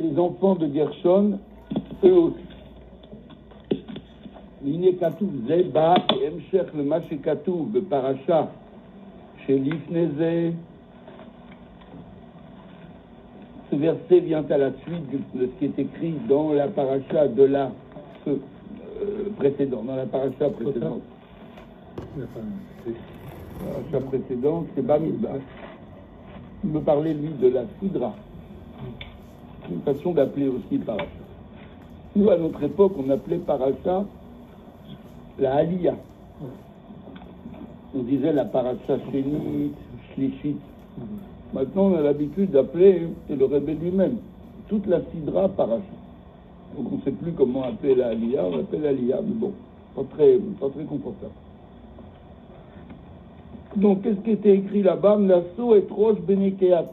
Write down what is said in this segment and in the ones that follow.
les enfants de Gershon, eux aussi. L'Iné Katouf Zeba et Emshech le Maché Katouf de Paracha chez l'Ifneze. Ce verset vient à la suite de ce qui est écrit dans la Paracha de la précédente, dans la Paracha précédente. La Paracha précédente, c'est Bamidbar. Il me parlait, lui, de la Sidra. Une façon d'appeler aussi Paracha. Nous, à notre époque, on appelait Paracha la Aliyah. On disait la Paracha Shénit, Shlishit. Maintenant, on a l'habitude d'appeler, et le Rebbe lui-même, toute la Sidra Paracha. Donc, on ne sait plus comment appeler la Aliyah, on appelle Aliyah, mais bon, pas très confortable. Donc, qu'est-ce qui était écrit là-bas? Nasso et Rosh Benekeat.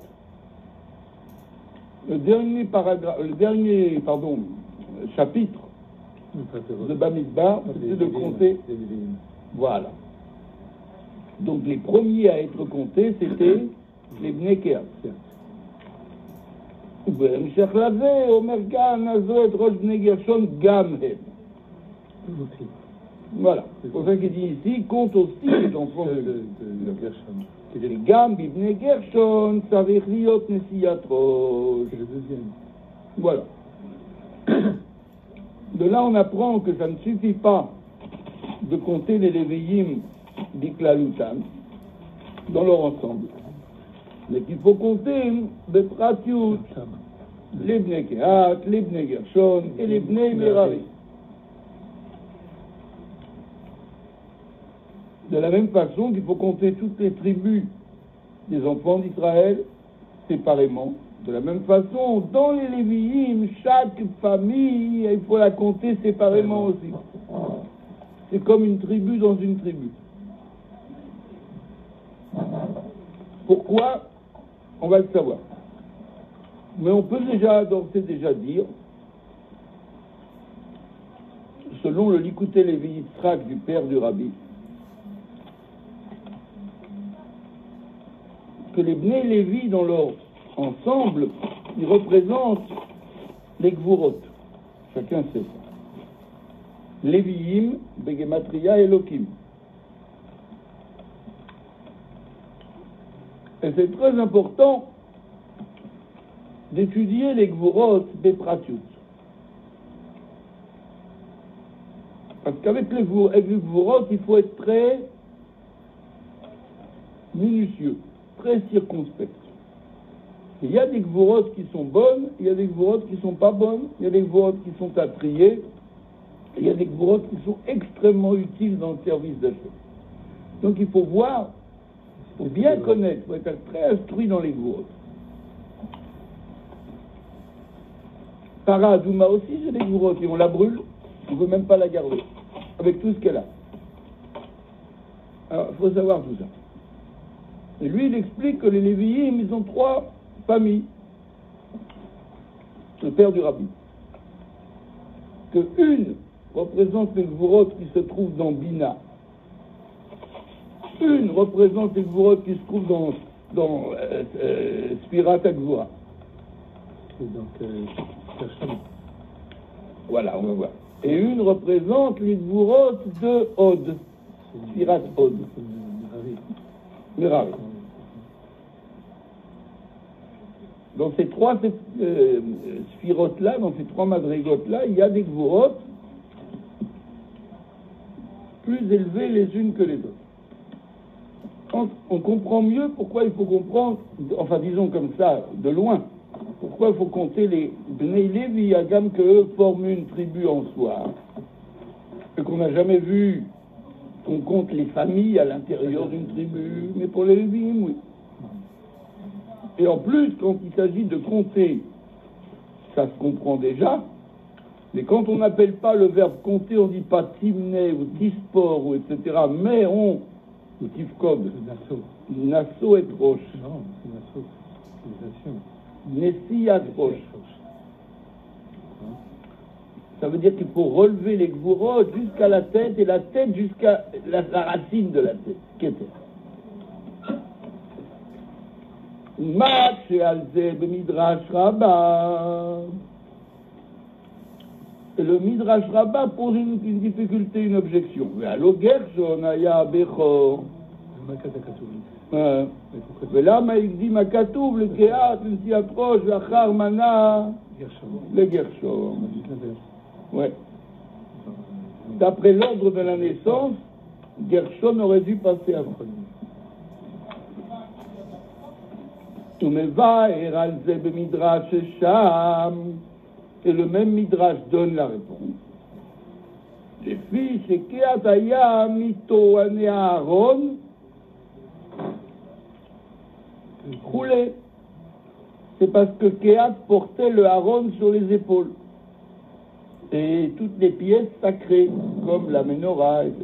Le dernier chapitre de Bamidbar, c'était de compter. Voilà. Donc, les premiers à être comptés, c'était les Bnekeat. ובהמשך לזה אומר כאן נזו את ראש בני גרשון גם הם. Voilà. C'est pour ça qu'il dit ici, compte aussi les enfants de Gershon. Les Gam bibne Gershon, ça veut dire Nesiat Rosh. C'est le deuxième. Voilà. De là, on apprend que ça ne suffit pas de compter les Lévi'im d'Iklalutam dans leur ensemble. Mais qu'il faut compter les Pratiut, les Bnei Kehat, les Bnei Gershon et les Bnei Merari. De la même façon qu'il faut compter toutes les tribus des enfants d'Israël séparément. De la même façon, dans les Lévi'im, chaque famille, il faut la compter séparément aussi. C'est comme une tribu dans une tribu. Pourquoi? On va le savoir. Mais on peut d'ores et déjà dire, selon le Likutei Lévi Yitzhak du père du Rabbi, que les Bnei Lévi, dans leur ensemble, ils représentent les Gvurot. Chacun sait ça. Lévi'im, Begematria, Elokim. Et c'est très important d'étudier les Gvurot Bepratiut. Parce qu'avec les Gvurot, il faut être très minutieux, très circonspect. Il y a des Gvurot qui sont bonnes, il y a des Gvurot qui ne sont pas bonnes, il y a des Gvurot qui sont à trier, il y a des Gvurot qui sont extrêmement utiles dans le service d'Hachem. Donc il faut voir, il faut bien connaître, il faut être très instruit dans les Gvurot. Para Adouma aussi, j'ai des Gvurot, et on la brûle, on ne veut même pas la garder, avec tout ce qu'elle a. Alors, il faut savoir tout ça. Et lui, il explique que les Lévi'im, ils ont 3 familles. Le père du Rabbi. Que une représente les Gvurot qui se trouvent dans Bina. Une représente les Gvurot qui se trouvent dans Spirat HaGvura. Donc, voilà, on va voir. Et une représente les Gvurot de Hod. Spirat Hod. Merari. Dans ces 3 sphirotes-là, dans ces 3 madrigotes-là, il y a des Gvurot plus élevées les unes que les autres. On comprend mieux pourquoi il faut comprendre, enfin disons comme ça, de loin, pourquoi il faut compter les Bnei Lévi Agam, qu'eux forment une tribu en soi, et qu'on n'a jamais vu qu'on compte les familles à l'intérieur d'une tribu, mais pour les Lévi'im, oui. Et en plus, quand il s'agit de compter, ça se comprend déjà, mais quand on n'appelle pas le verbe compter, on ne dit pas timne ou tispor ou etc., mais on, ou tifkod, nasso et roche. Non, c'est nasso, nessiat roche. Ça veut dire qu'il faut relever les Gvurot jusqu'à la tête et la tête jusqu'à la racine de la tête. Match al ze b'midrash Rabbah. Et le Midrash Rabbah pose une difficulté, une objection. Ve'alo Gershon haya bechor. ולמה הקדים הכתוב לקהת לנשיאת ראש ואחר מנה לגרשום. Ouais. D'après l'ordre de la naissance, Gershon aurait dû passer avant. ומבאר על זה במדרש ששם, et le même Midrash donne la réponse. לפי שקהת היה מתורני אהרון roulé. C'est parce que Kehat portait le Aaron sur les épaules. Et toutes les pièces sacrées, comme la menorah, etc.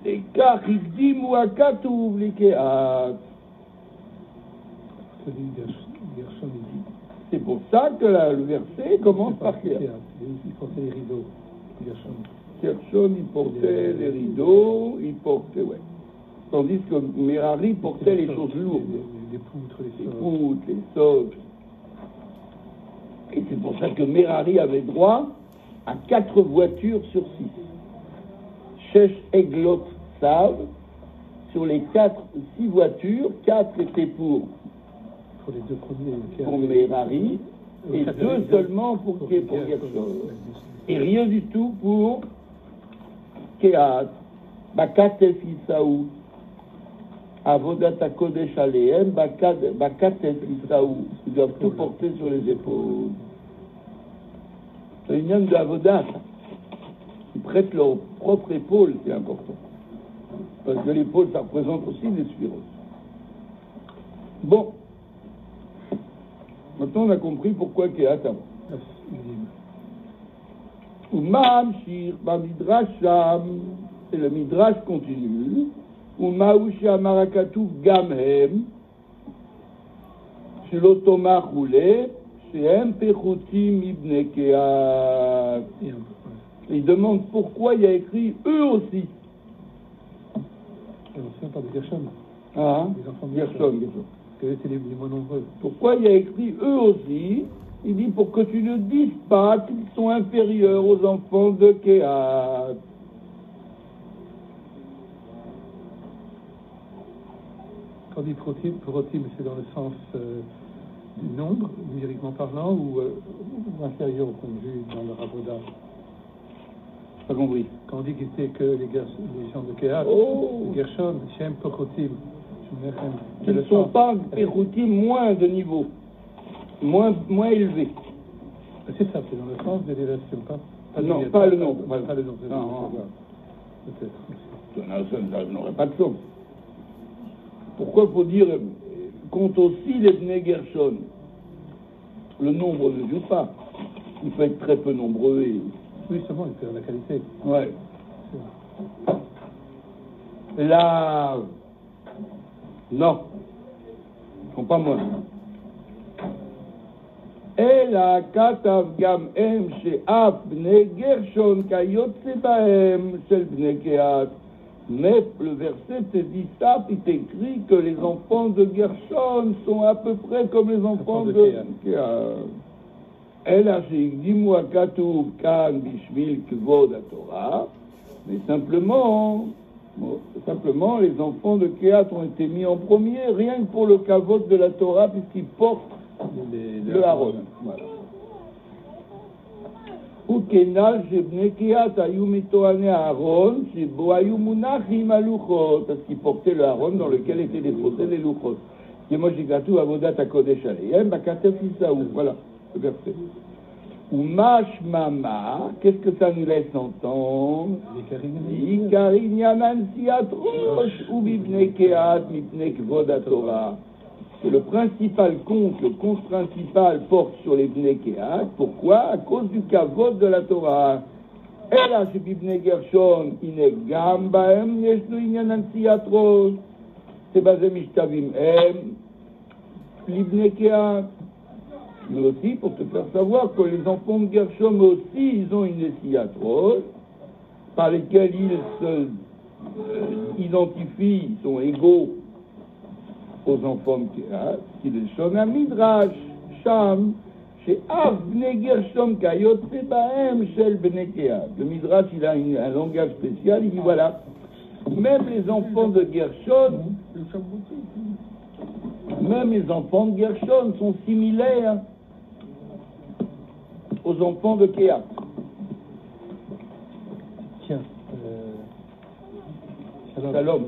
Et car Igdim ou Akatouv les Kehat. C'est pour ça que le verset commence par Kehat. Il portait les rideaux. Gershon, il portait les rideaux, il portait, ouais. Tandis que Merari portait les choses lourdes. Les poutres, les socles. Et c'est pour ça que Merari avait droit à 4 voitures sur 6. Shesh Eglot Sav, sur les 6 voitures, 4 étaient pour les 2 premiers. Pour Merari, et 2 seulement pour Gershon. Et rien du tout pour Kehat, Bakatef Isaou. Avodat HaKodesh Alehem, Bakatet Isaou. Ils doivent tout porter sur les épaules. C'est une union de Avodat. Ils prêtent leur propre épaule, c'est important. Parce que l'épaule, ça représente aussi des sphiros. Bon. Maintenant, on a compris pourquoi Kehat avant. Umam Shir, Bamidrasham, et le Midrash continue. ומאושי אמר הכתוב גם הם, שלא תאמר חולה, שהם פחותים מבני קהת. Il demande pourquoi il y a écrit eux aussi. On parle de Gershon. Ah, les enfants de Gershon. Quels étaient les moins nombreux? Pourquoi il y a écrit eux aussi? Il dit pour que tu ne dises pas qu'ils sont inférieurs aux enfants de Kehat. Quand on dit protim, c'est dans le sens du nombre, numériquement parlant, ou inférieur au point de vue dans le Ravoda? Pas compris. Quand on dit que c'était que les gens de Kehat, Gershon, Shem, Protim, qui ne sont pas Pechutim moins de niveau, moins élevé. C'est ça, c'est dans le sens d'élévation, pas non, pas le nom. Pas le nom. Non. Peut-être. Ça n'aurait pas de sens. Pourquoi il faut dire compte aussi les Bnei Gershon? Le nombre ne joue pas. Il faut être très peu nombreux. Oui, seulement il perd la qualité. Ouais. Là, non. Ils ne sont pas moins. אלא כתב גם הם שאף בני גרשון כיוצא בהם של בני קהת. Mais le verset te dit ça, puis t'écrit que les enfants de Gershon sont à peu près comme les enfants de Kehat. אלא שהקדימו הכתוב כאן בשביל כבוד התורה, mais simplement les enfants de Kehat ont été mis en premier, rien que pour le kavod de la Torah, puisqu'ils portent le Aaron. Voilà. וכנ"ל שבני קהת היו מטועני הארון שבו היו מונחים הלוחות, parce qu'ils portaient le Aaron dans lequel étaient déposés les louchot. כמו שכתוב עבודת הקודש עליהם בכתף יישאו. Voilà le verset. ומשמע מה, qu'est-ce que ça nous laisse entendre? עיקר עניין הנשיאת ראש ובבני קהת מפני כבוד התורה. Que le compte principal porte sur les Bnei Kehat. Pourquoi? À cause du kavod de la Torah. אלא שבבני גרשון הנה גם בהם יש לו עניין הנשיאת ראש. שבזה משתווים הם לבני קהת. Mais aussi pour te faire savoir que les enfants de Gershom aussi ils ont une nesiat rosh par lesquels ils se identifient, ils sont égaux aux enfants de Kehat, qui le Shona Midrash, Sham, chez Av Bnei Gershon Kayot Sebahem Shel Bnei Kehat. Le Midrash, il a un langage spécial, il dit voilà, même les enfants de Gershon, sont similaires aux enfants de Kehat. Tiens, Shalom.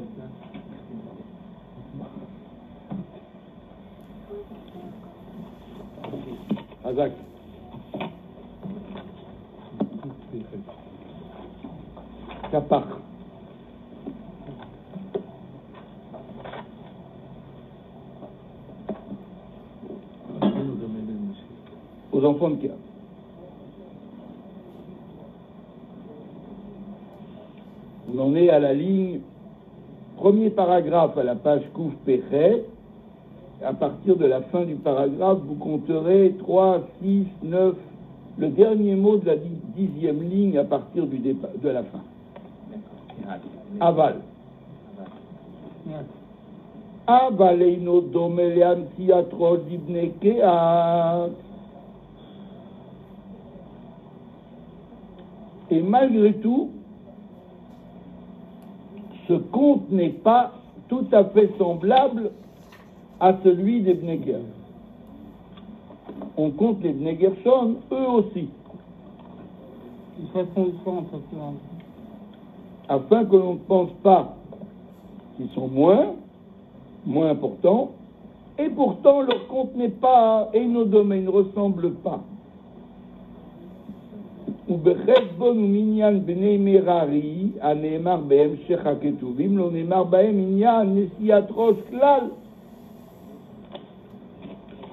Hazak. Kapach. Aux enfants de Kehat. On en est à la ligne, premier paragraphe à la page Kouf Pechet. À partir de la fin du paragraphe, vous compterez 3, 6, 9, le dernier mot de la 10e ligne à partir du départ, de la fin. Aval. Aval eino dome le'amtziat rosh d'ibnei Kehat. Et malgré tout, ce conte n'est pas tout à fait semblable à celui des Bnei Kehat. On compte les Bnei Gershon, eux aussi. Afin que l'on ne pense pas qu'ils sont moins importants, et pourtant leur compte n'est pas, et nos domaines ne ressemblent pas. ובחשבון ומניין בני מררי, הנאמר בהמשך הכתובים, לא נאמר בהם עניין נשיאת ראש כלל.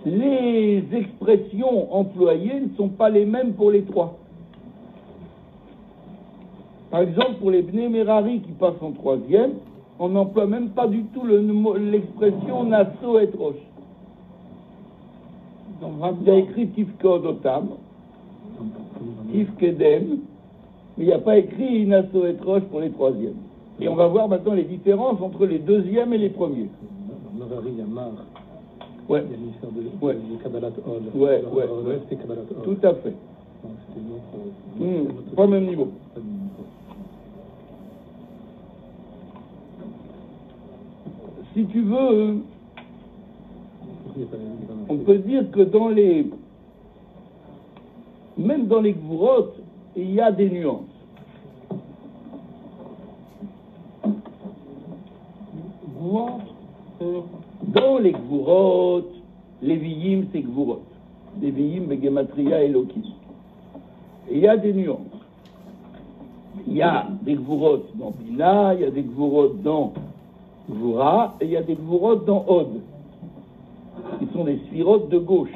Les expressions employées ne sont pas les mêmes pour les trois. Par exemple, pour les Bnei Merari qui passent en troisième, on n'emploie même pas du tout l'expression Nasso et Rosh. Il y a écrit Tifkod Otam, Tifkedem, mais il n'y a pas écrit Nasso et Rosh pour les troisièmes. Et on va voir maintenant les différences entre les deuxièmes et les premiers. Merari, il y a Mar. Ouais. Il y a l'histoire de Kabbalat Od. Ouais. C'est Kabbalat Od. Tout à fait. Donc, c'était notre... Pas le même niveau. Si tu veux, on peut dire que même dans les Gvurot, il y a des nuances. Dans les Gvurot, les Viyim, c'est Gvurot. Les Viyim, Begematria et Loki. Et il y a des nuances. Il y a des Gvurot dans Bina, il y a des Gvurot dans Gvura, et il y a des Gvurot dans Od, qui sont des sphirotes de gauche.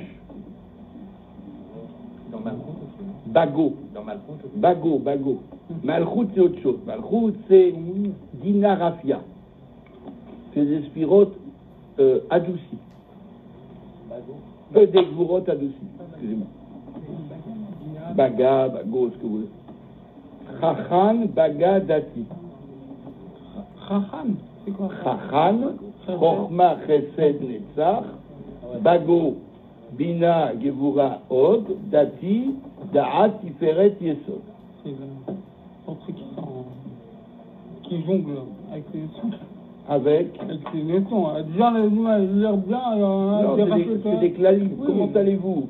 Dans Malchut aussi. Bago. Dans Malchut aussi. Bago. Malchut, c'est autre chose. Malchut, c'est Dinarafia. C'est des sphirotes adoucis. Des Gvurot adoucis. Excusez-moi. Bago, ce que vous voulez. Chachan, Baga, Dati. Chachan, c'est quoi? Chachan, Chochma, Chesed, Netzach, Bago, Bina, Gevura, Od, Dati, Da'at, Tiferet, Yesod. C'est pour ceux qui jonglent avec les sons. Avec les sons. Déjà, il a l'air bien. Non, c'est des clalim. Oui. Comment allez-vous,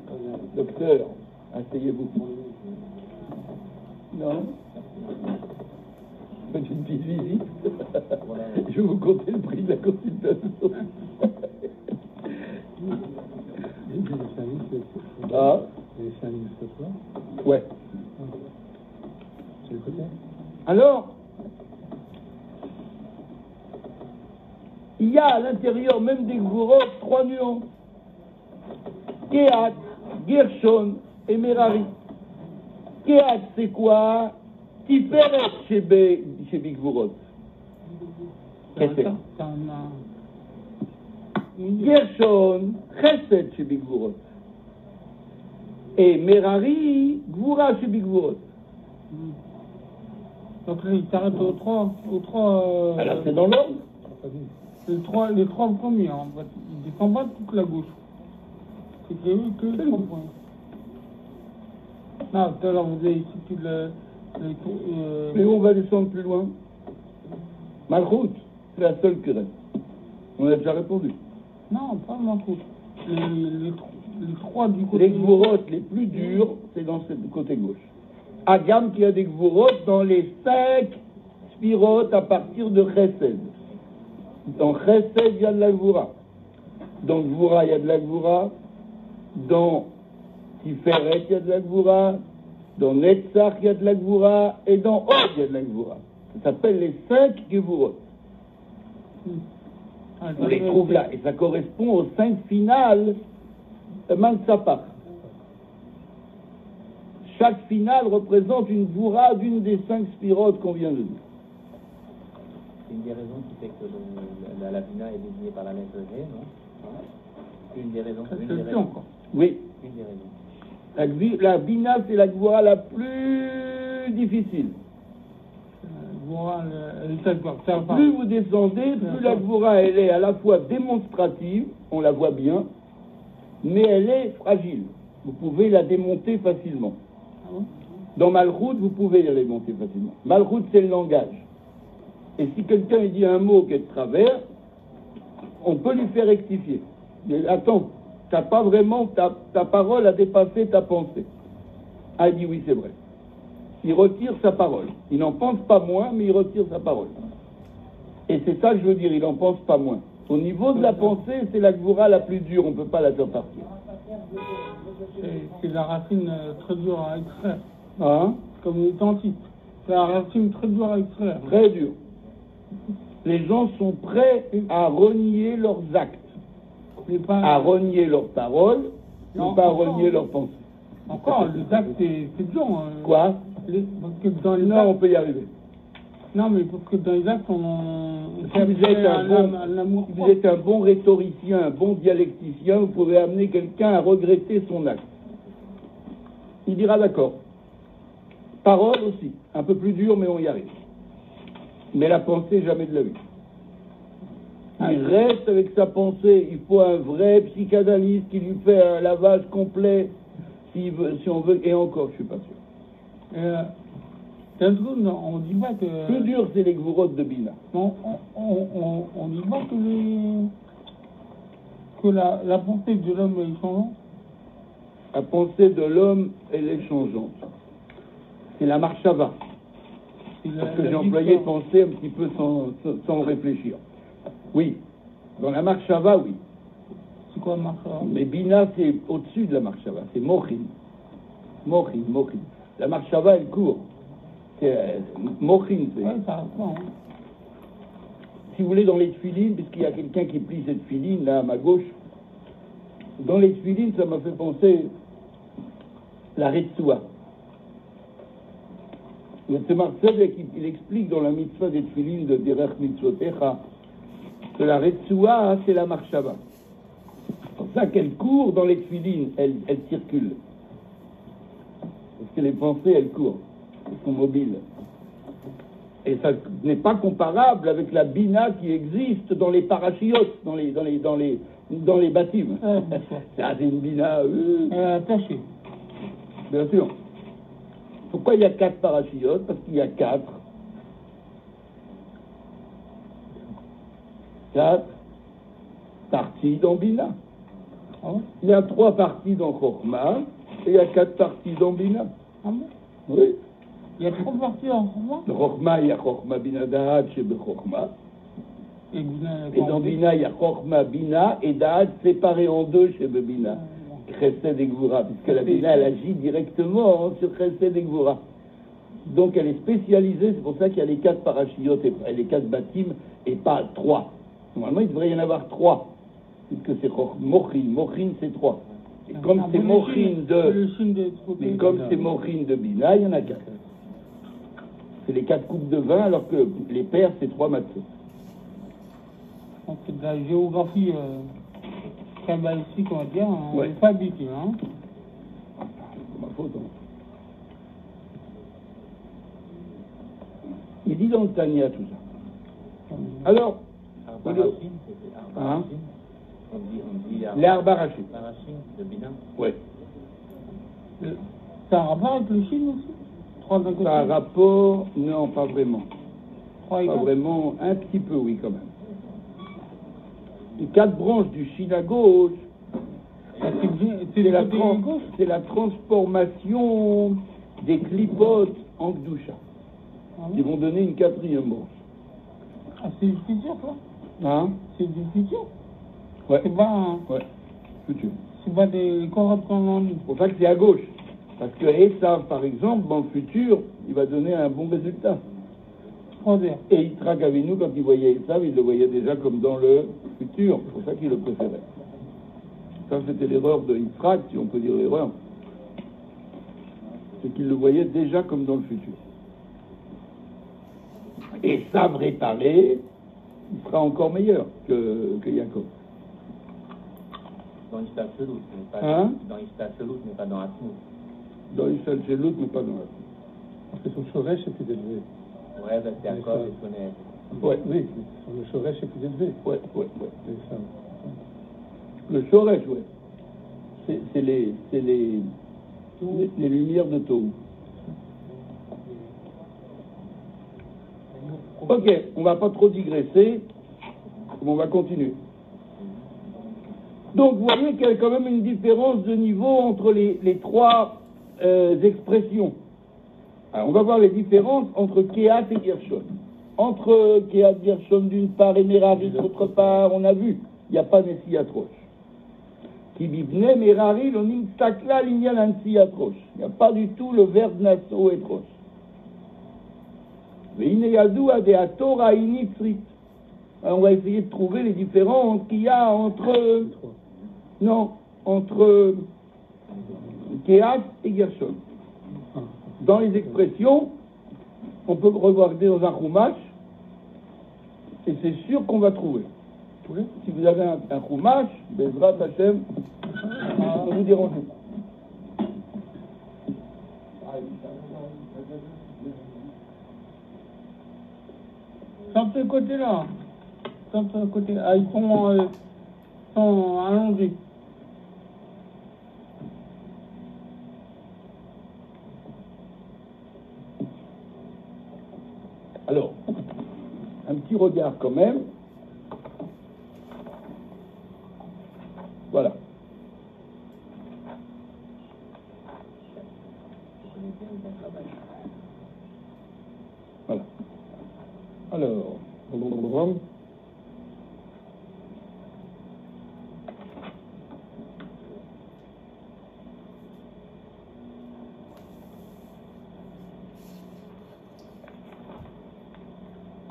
docteur? Asseyez-vous. Non? Faites une petite visite. Je vais vous compter le prix de la consultation. Ah? Les salis ce soir. Ouais. C'est le côté. Alors, il y a à l'intérieur même des Gvurot 3 nuances. Kehat, Gershon et Merari. Kehat, c'est quoi? Tiferet chez Bigvurot. Gershon, Chesed chez Bigvurot. Et Merari, Gvura chez Bigvurot. Donc là, il t'arrête aux trois. Alors c'est dans l'ordre. Les trois premiers, en fait. Ils descendent pas toute la gauche. C'est que les trois premiers. Non, tout à l'heure, vous avez cité Mais on va descendre plus loin. Malchut, c'est la seule qui reste. On a déjà répondu. Non, pas Malchut. Les trois du côté... Les gvurot les plus durs, c'est dans ce côté gauche. Agam qui a des gvurot dans les 5 spirot à partir de Chesed. Dans Chesed, il y a de la gvura. Dans Gvura, il y a de la gvura. Dans Tiferet, il y a de la gvura. Dans Netzach, il y a de la gvura. Et dans Od, il y a de la gvura. Ça s'appelle les 5 gvurot. On les trouve là. Et ça correspond aux 5 finales de Mansapar. Chaque finale représente une gvura d'une des 5 spirotes qu'on vient de dire. C'est une des raisons qui fait que la bina est désignée par la lettre G, non? Une des raisons. Oui. Une des raisons. La bina, c'est la gvura la plus difficile. Plus vous descendez, plus la gvura, elle est à la fois démonstrative, on la voit bien, mais elle est fragile. Vous pouvez la démonter facilement. Dans Malchut, vous pouvez la démonter facilement. Malchut, c'est le langage. Et si quelqu'un dit un mot qui est de travers, on peut lui faire rectifier. Mais attends, t'as pas vraiment, ta parole a dépassé ta pensée. Ah, il dit oui, c'est vrai. Il retire sa parole. Il n'en pense pas moins, mais il retire sa parole. Et c'est ça que je veux dire, il n'en pense pas moins. Au niveau de la pensée, c'est la gvura la plus dure, on ne peut pas la faire partir. C'est la racine très dure à extraire. Hein? Comme une tentite. C'est la racine très dure à extraire. Très dure. Les gens sont prêts à renier leurs actes, à renier leurs paroles, non pas à renier leurs pensées. Encore, les actes, c'est dur. Quoi? Parce que dans les non, actes, on peut y arriver. Non, mais parce que dans les actes, si vous êtes un bon rhétoricien, un bon dialecticien, vous pouvez amener quelqu'un à regretter son acte. Il dira d'accord. Parole aussi, un peu plus dur, mais on y arrive. Mais la pensée, jamais de la vie. Il reste avec sa pensée. Il faut un vrai psychanalyste qui lui fait un lavage complet, si on veut, et encore, je suis pas sûr. On dit pas que... Plus dur, c'est les gvurot de Bina. On dit pas que la pensée de l'homme est changeante. La pensée de l'homme, elle est changeante. C'est la marchava. Parce que j'ai employé penser un petit peu sans réfléchir. Oui. Dans la marchava, oui. C'est quoi la marchava? Mais Bina, c'est au-dessus de la marchava. C'est mochin. Mochin. La marchava, elle court. Mochin, c'est... Ouais, ça répond, hein. Si vous voulez, dans les tefilines, puisqu'il y a quelqu'un qui plie cette filine, là, à ma gauche, dans les tefilines, ça m'a fait penser la Retsua. Le Tzemar Tzedek, il explique dans la mitzvah des tefilines de Derech Mitzvotecha que la Retsua, c'est la marchava. C'est pour ça qu'elle court dans les tefilines, elle circule. Parce que les pensées, elles courent, elles sont mobiles. Et ça n'est pas comparable avec la bina qui existe dans les parachiotes, dans les bâtiments. C'est une bina attachée. Bien sûr. Pourquoi il y a 4 parachiotes? Parce qu'il y a 4 parties dans bina. Il y a 3 parties dans Chokhmah et il y a 4 parties dans bina. Ah bon? Oui. Il y a 3 parties en Chokhmah? Dans Chokhmah, il y a Chokhmah Bina Da'at chez Chokhmah. Et dans Bina, il y a Chokhmah Bina et Da'at séparés en 2 chez Bina. Chesed et Gvura, puisque la Bina, elle agit directement sur Chesed et Gvura. Donc elle est spécialisée, c'est pour ça qu'il y a les 4 parachiotes et les 4 bâtiments et pas 3. Normalement, il devrait y en avoir 3, puisque c'est Mochin. Mochin, c'est 3. Et comme c'est Mochin de Bina, il y en a 4. C'est les 4 coupes de vin, alors que les pères, c'est 3 matzot. Donc c'est de la géographie kabbalistique, on va dire, ouais. Pas habitué, hein. C'est ma faute, hein. Il dit dans le Tanya tout ça. Alors, Arbarachim, c'est Arbarachim. On dit L'herbe arrachée. Arbarachim, de Bina. Oui. Ça a un rapport avec le Chine aussi? Trois d'un côté. Ça a un rapport? Non, pas vraiment. Trois et Pas quatre. vraiment, un petit peu, oui, quand même. Les 4 branches du Chine à gauche, C'est le côté gauche. c'est la transformation des clipotes en Gdusha, Ah qui oui. vont donner une 4e branche. Ah, c'est du futur, ça? Hein? C'est du futur? Ouais. C'est pas, Ouais. Futur. c'est pas des corrupts qu'on en dit. C'est pour ça que c'est à gauche. Parce que Esav, par exemple, dans le futur, il va donner un bon résultat. 3R. Et Yitzhak Avinu, quand il voyait Esav, il le voyait déjà comme dans le futur. C'est pour ça qu'il le préférait. Ça, c'était l'erreur de Yitzhak, si on peut dire l'erreur. C'est qu'il le voyait déjà comme dans le futur. Esav réparé, il sera encore meilleur que Yaakov. Dans l'Ishtal Shelut, mais pas Hein? dans l'Ishtal Shelut, mais pas dans Atmou. Dans Israël, c'est l'autre, mais pas dans la... Parce que son Shoresh est plus élevé. Ouais, ben c'est Yaakov et Shoneh. Ouais, Oui, le Shoresh est plus élevé. ouais. C'est ça. Le Shoresh, ouais. C'est les lumières de Tohu. Ok, on va pas trop digresser, mais on va continuer. Donc, vous voyez qu'il y a quand même une différence de niveau entre les 3 expressions. Alors, on va voir les différences entre Kehat et Gershon. Entre Kehat et Gershon d'une part et Merari d'autre part, on a vu, il n'y a pas Nessiatrosh. Qui bibne Merari l'onim sakla l'inyan Nessiatrosh. Il n'y a pas du tout le verbe Nasso et Trosh. On va essayer de trouver les différences qu'il y a entre Kehat et Gershon. Dans les expressions, on peut regarder dans un Chumash, et c'est sûr qu'on va trouver. Si vous avez un Chumash, Bezrat Hashem, ne vous dérangez pas. Sur ce côté-là. Sur ce côté. Ah, ils sont allongés. Alors, un petit regard quand même. Voilà. Voilà. Alors,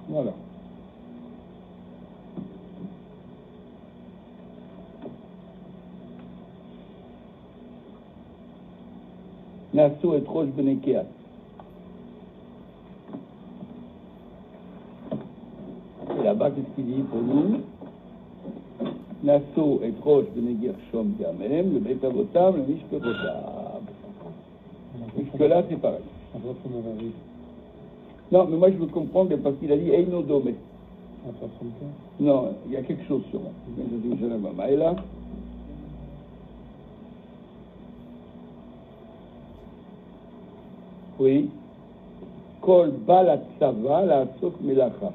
voilà. Nasso et Roche Benekeat. Et là-bas, qu'est-ce qu'il dit pour nous? Nasso et Roche Benegershom Gamem, le Betavotam, le Mishperotam. Jusque-là, c'est pareil. Non, mais moi je veux comprendre parce qu'il a dit Eino Domé. Non, il y a quelque chose sur moi. Je dis, je la et là. Oui. Kol balat sava la sok melacha.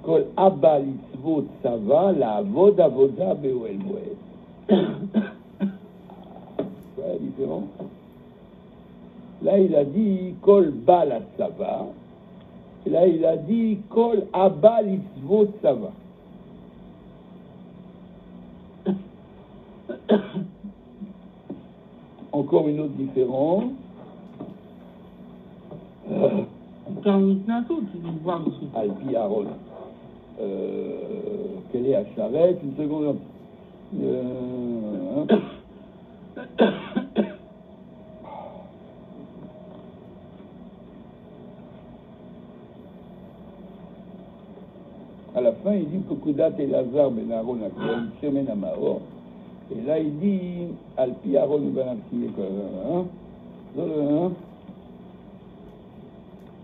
Kol abba litzvot sava la avod avoda beoel moed. Voilà la différence. Là, il a dit Kol Bala Sava. Et là, il a dit Kol Abba Litzvot Sava. Encore une autre différence. Karmik Nassau, tu veux voir ici. Alpi Aaron. Quelle est à Charette? Une seconde. À la fin, il dit Kokudat et Lazar ben Aaron Akohen, Shemen Amaor. Et là, il dit Alpi Aaron ben Arki,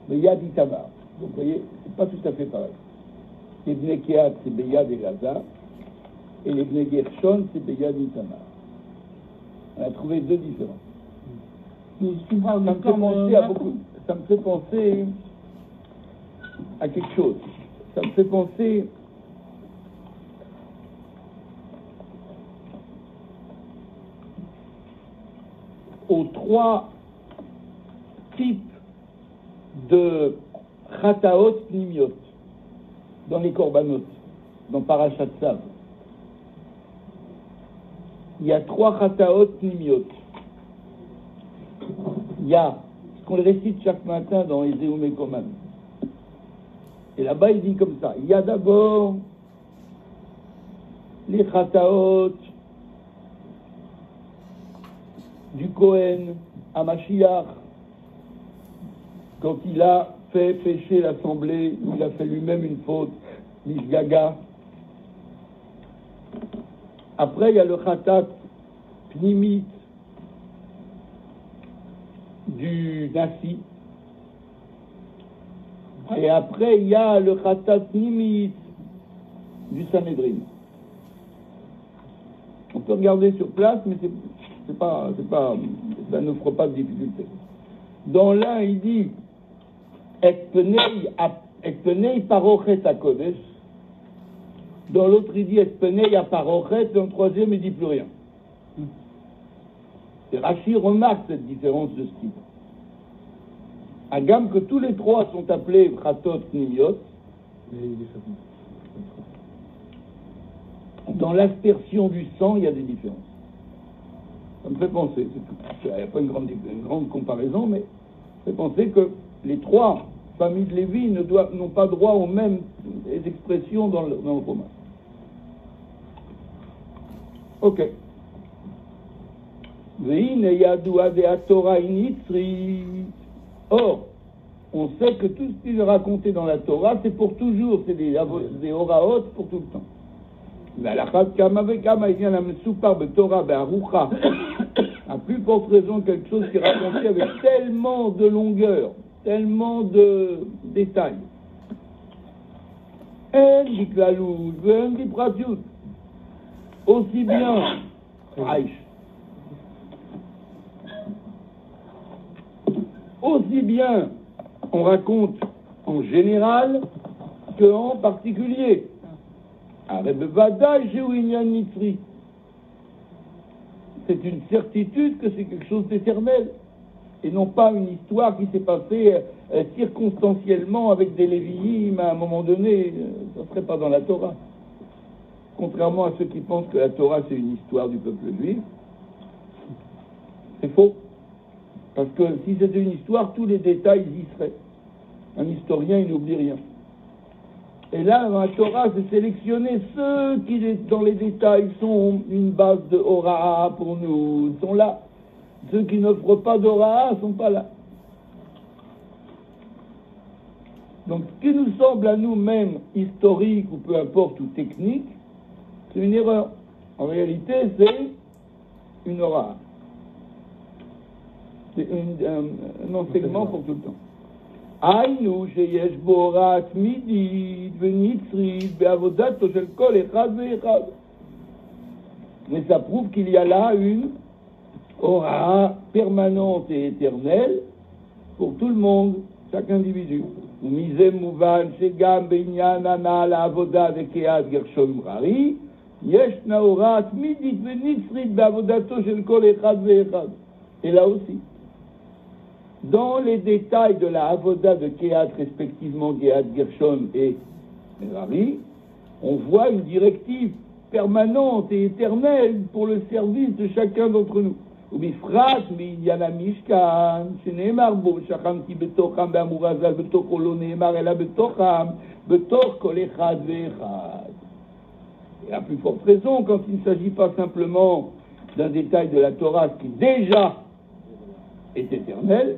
mais Yad Itamar. Donc, vous voyez, c'est pas tout à fait pareil. Les Bnei Kehat, c'est Beyad et Gaza, et les Bnei Gershon, c'est Beyad et Tamar. On a trouvé deux différences. Mais tu parles Ça de me fait terme penser à macro. beaucoup. Ça me fait penser à quelque chose. Ça me fait penser aux trois types de chataot pnimiot dans les korbanot, dans Parashat Tzav. Il y a trois chataot pnimiot. Il y a ce qu'on le récite chaque matin dans les Mekoman. Et là-bas, il dit comme ça. Il y a d'abord les chataot du Kohen à Mashiach, quand il a fait pécher l'assemblée, il a fait lui-même une faute, Mishgaga. Après, il y a le chatat pnimit du Nasi. Et après, il y a le chatat pnimit du Sanhedrin. On peut regarder sur place, mais ça ne fera pas de difficulté. Dans l'un, il dit Ekpenei parochet hakodesh. Dans l'autre, il dit Ekpenei parochet. Dans le troisième, il dit plus rien. Et Rashi remarque cette différence de style. À gamme que tous les trois sont appelés Chatot Nimiot. Dans l'aspersion du sang, il y a des différences. Ça me fait penser, c'est tout. Il n'y a pas une grande comparaison, mais ça me fait penser que les trois familles de Lévi n'ont pas droit aux mêmes expressions dans le roman. Ok. Or, on sait que tout ce qu'il est raconté dans la Torah, c'est pour toujours, c'est des oraot pour tout le temps. À plus forte raison, quelque chose qui est raconté avec tellement de longueur, tellement de détails. Aussi bien, aussi bien on raconte en général qu'en particulier. C'est une certitude que c'est quelque chose d'éternel et non pas une histoire qui s'est passée circonstanciellement avec des léviïm à un moment donné. Ça ne serait pas dans la Torah. Contrairement à ceux qui pensent que la Torah c'est une histoire du peuple juif, c'est faux. Parce que si c'était une histoire, tous les détails y seraient. Un historien, il n'oublie rien. Et là, dans la Torah, c'est sélectionner ceux qui, dans les détails, sont une base de Hora'a pour nous, sont là. Ceux qui n'offrent pas d'Hora'a ne sont pas là. Donc, ce qui nous semble à nous-mêmes historique, ou peu importe, ou technique, c'est une erreur. En réalité, c'est une Hora'a. C'est un enseignement pour tout le temps. היינו שיש בו הוראה תמידית ונצרית בעבודתו של כל אחד ואחד. Mais ça prouve qu'il y a là une aura permanente et éternelle pour tout le monde, chaque individu. ומזה מובן שגם בעניין הנ"ל העבודה וקהת גרשון מררי, ישנה הוראה תמידית ונצרית בעבודתו של כל אחד ואחד. Et là aussi. Dans les détails de la avoda de Kehat, respectivement Kehat, Gershon et Merari, on voit une directive permanente et éternelle pour le service de chacun d'entre nous. ובפרט בעניין המשכן, שנאמר בו, שכנתי בתוכם באמור הז"ל, בתוכו לא נאמר, אלא בתוכם, בתוך כל אחד ואחד. Et à plus forte raison, quand il ne s'agit pas simplement d'un détail de la Torah qui déjà est éternel,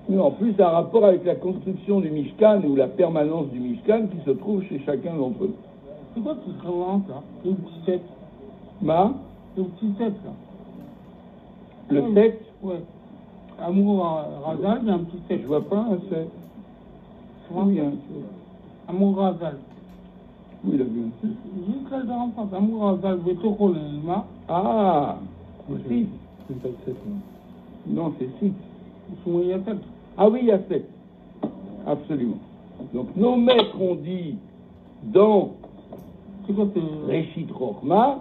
mais en plus un rapport avec la construction du Mishkan ou la permanence du Mishkan qui se trouve chez chacun d'entre eux. C'est quoi ce vraiment là? Le petit 7. Le petit 7 là. Le 7? Ouais. Amour Razal, il y a un petit 7. Je vois pas un 7. Oui, Amour Razal. Oui, il a vu. Juste là, dans l'enfance, Amour Razal, Vetoro Lelma. Ah, Moi, c'est 6. je ne sais pas 7, non. Non, c'est 6. Il y a 7. Ah oui, il y a 7. Absolument. Donc, nos maîtres ont dit dans C'est quoi, Réchit Rochma,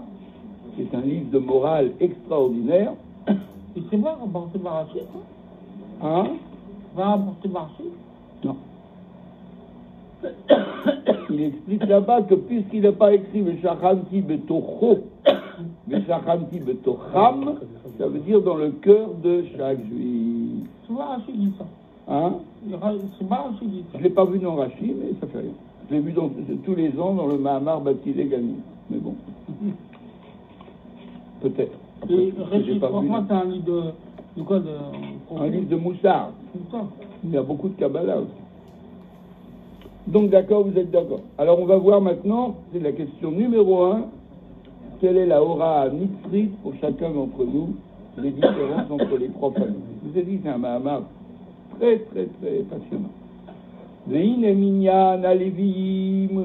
qui est un livre de morale extraordinaire. il sait pas rapporter Barachi, Hein? va rapporter Barachi. Non. Il explique là-bas que puisqu'il n'a pas écrit Veshachanti Betocho, Veshachanti Betocham, ça veut dire dans le cœur de chaque juif. C'est Barachi qui dit ça. Hein? C'est Barachi qui dit ça. Je ne l'ai pas vu dans Rashi, mais ça fait rien. Je l'ai vu tous les ans dans le Mahamar Batilé Gani. Mais bon. Peut-être. Et Parce que j'ai Réchit pas vu, Rochma, non. c'est un livre de quoi de. Un livre de Moussard. Tout ça. Il y a beaucoup de Kabbalah aussi. Donc d'accord, vous êtes d'accord. Alors on va voir maintenant, c'est la question numéro 1, quelle est la aura nitzrit pour chacun d'entre nous, les différences entre les trois familles. Je vous ai dit, c'est un Mahamar très très très passionnant. Ve'ine minyan aleviim